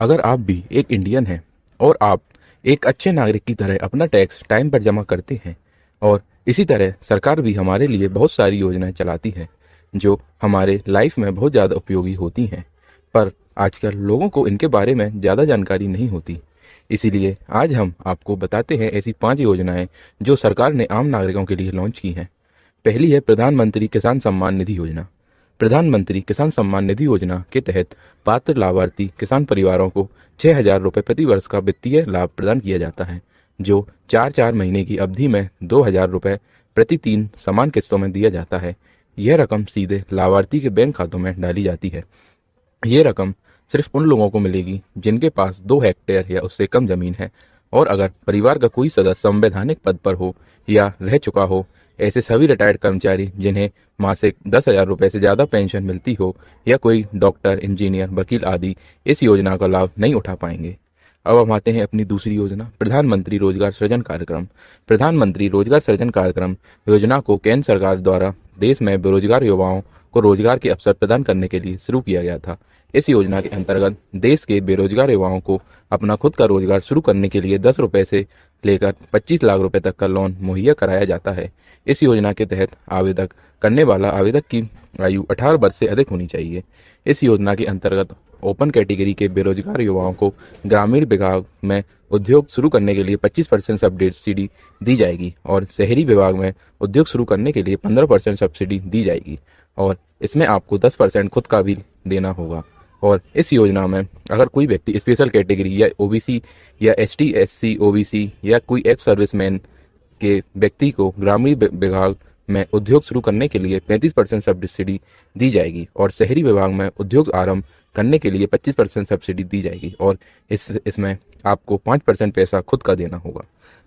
अगर आप भी एक इंडियन हैं और आप एक अच्छे नागरिक की तरह अपना टैक्स टाइम पर जमा करते हैं और इसी तरह सरकार भी हमारे लिए बहुत सारी योजनाएं चलाती है जो हमारे लाइफ में बहुत ज़्यादा उपयोगी होती हैं, पर आजकल लोगों को इनके बारे में ज़्यादा जानकारी नहीं होती। इसीलिए आज हम आपको बताते हैं ऐसी 5 योजनाएं जो सरकार ने आम नागरिकों के लिए लॉन्च की हैं। पहली है प्रधानमंत्री किसान सम्मान निधि योजना। प्रधानमंत्री किसान सम्मान निधि योजना के तहत पात्र लाभार्थी किसान परिवारों को 6,000 रुपये प्रति वर्ष का वित्तीय लाभ प्रदान किया जाता है, जो 4 महीने की अवधि में 2,000 रुपये प्रति 3 समान किस्तों में दिया जाता है। यह रकम सीधे लाभार्थी के बैंक खातों में डाली जाती है। ये रकम सिर्फ उन लोगों को मिलेगी जिनके पास 2 हेक्टेयर या उससे कम जमीन है और अगर परिवार का कोई सदस्य संवैधानिक पद पर हो या रह चुका हो। ऐसे सभी रिटायर्ड कर्मचारी जिन्हें मासिक 10,000 रुपये से ज़्यादा पेंशन मिलती हो या कोई डॉक्टर, इंजीनियर, वकील आदि इस योजना का लाभ नहीं उठा पाएंगे। अब हम आते हैं अपनी दूसरी योजना, प्रधानमंत्री रोजगार सृजन कार्यक्रम। प्रधानमंत्री रोजगार सृजन कार्यक्रम योजना को केंद्र सरकार द्वारा देश में बेरोजगार युवाओं को रोजगार के अवसर प्रदान करने के लिए शुरू किया गया था। इस योजना के अंतर्गत देश के बेरोजगार युवाओं को अपना खुद का रोजगार शुरू करने के लिए 10 रुपये से लेकर 25 लाख रुपए तक का लोन मुहैया कराया जाता है। इस योजना के तहत आवेदक करने वाला आवेदक की आयु 18 वर्ष से अधिक होनी चाहिए। इस योजना के अंतर्गत ओपन कैटेगरी के बेरोजगार युवाओं को ग्रामीण विभाग में उद्योग शुरू करने के लिए 25% सब्सिडी दी जाएगी और शहरी विभाग में उद्योग शुरू करने के लिए 15% सब्सिडी दी जाएगी और इसमें आपको 10% खुद का भी देना होगा। और इस योजना में अगर कोई व्यक्ति स्पेशल कैटेगरी या ओबीसी या एसटी, एससी, ओबीसी या कोई एक्स सर्विसमैन के व्यक्ति को ग्रामीण विभाग में उद्योग शुरू करने के लिए 35% सब्सिडी दी जाएगी और शहरी विभाग में उद्योग आरंभ करने के लिए 25% सब्सिडी दी जाएगी और इसमें आपको 5% पैसा खुद का देना होगा।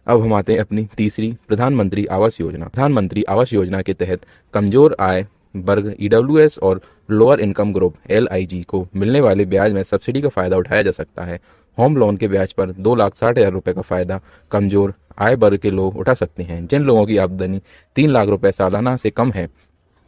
अब हम आते हैं अपनी तीसरी, प्रधानमंत्री आवास योजना। प्रधानमंत्री आवास योजना के तहत कमजोर आय वर्ग ईडब्ल्यूएस और लोअर इनकम ग्रुप LIG को मिलने वाले ब्याज में सब्सिडी का फायदा उठाया जा सकता है। होम लोन के ब्याज पर 2,60,000 रुपये का फायदा कमजोर आय वर्ग के लोग उठा सकते हैं। जिन लोगों की आमदनी 3 लाख रुपए सालाना से कम है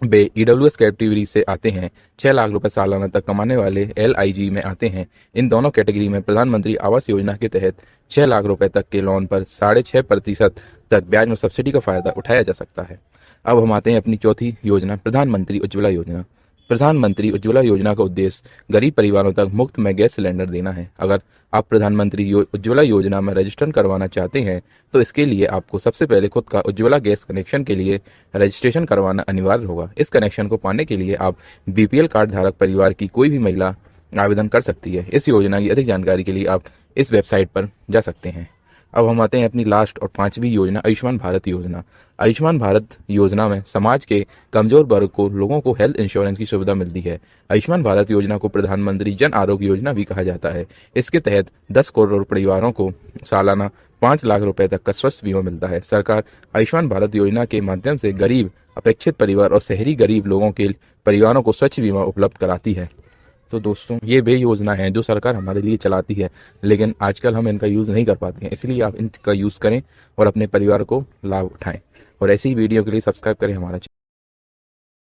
वे EWS कैटेगरी से आते हैं। 6 लाख रुपए सालाना तक कमाने वाले LIG में आते हैं। इन दोनों कैटेगरी में प्रधानमंत्री आवास योजना के तहत 6 लाख रुपए तक के लोन पर 6.5% तक ब्याज में सब्सिडी का फायदा उठाया जा सकता है। अब हम आते हैं अपनी चौथी योजना, प्रधानमंत्री उज्ज्वला योजना। प्रधानमंत्री उज्ज्वला योजना का उद्देश्य गरीब परिवारों तक मुफ्त में गैस सिलेंडर देना है। अगर आप प्रधानमंत्री उज्ज्वला योजना में रजिस्ट्रेशन करवाना चाहते हैं तो इसके लिए आपको सबसे पहले खुद का उज्ज्वला गैस कनेक्शन के लिए रजिस्ट्रेशन करवाना अनिवार्य होगा। इस कनेक्शन को पाने के लिए आप BPL कार्ड धारक परिवार की कोई भी महिला आवेदन कर सकती है। इस योजना की अधिक जानकारी के लिए आप इस वेबसाइट पर जा सकते हैं। अब हम आते हैं अपनी लास्ट और 5वीं योजना, आयुष्मान भारत योजना। आयुष्मान भारत योजना में समाज के कमजोर वर्ग को लोगों को हेल्थ इंश्योरेंस की सुविधा मिलती है। आयुष्मान भारत योजना को प्रधानमंत्री जन आरोग्य योजना भी कहा जाता है। इसके तहत 10 करोड़ परिवारों को सालाना 5 लाख रुपए तक का स्वास्थ्य बीमा मिलता है। सरकार आयुष्मान भारत योजना के माध्यम से गरीब, अपेक्षित परिवार और शहरी गरीब लोगों के परिवारों को स्वच्छ बीमा उपलब्ध कराती है। तो दोस्तों, ये वे योजना है जो सरकार हमारे लिए चलाती है, लेकिन आजकल हम इनका यूज़ नहीं कर पाते हैं। इसलिए आप इनका यूज़ करें और अपने परिवार को लाभ उठाएं और ऐसी ही वीडियो के लिए सब्सक्राइब करें हमारा चैनल।